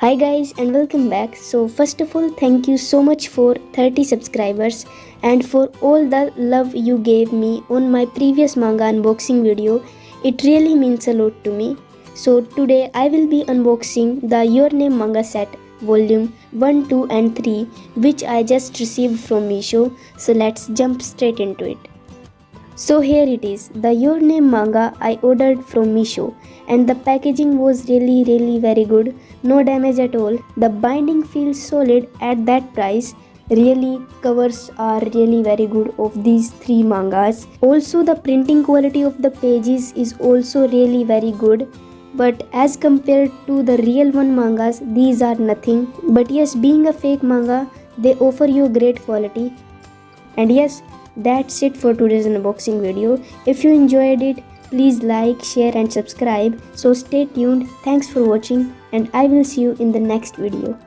Hi guys and welcome back. So first of all, thank you so much for 30 subscribers and for all the love you gave me on my previous manga unboxing video. It really means a lot to me. So today I will be unboxing the Your Name manga set volume 1, 2 and 3 which I just received from Meesho. So let's jump straight into it. So here it is, the Your Name manga I ordered from Meesho, and the packaging was really very good, no damage at all. The binding feels solid at that price. Really, covers are really very good of these three mangas. Also the printing quality of the pages is also really very good. But as compared to the real one mangas, these are nothing. But yes, being a fake manga, they offer you great quality. And yes, that's it for today's unboxing video. If you enjoyed it, please like, share and subscribe. So stay tuned. Thanks for watching and I will see you in the next video.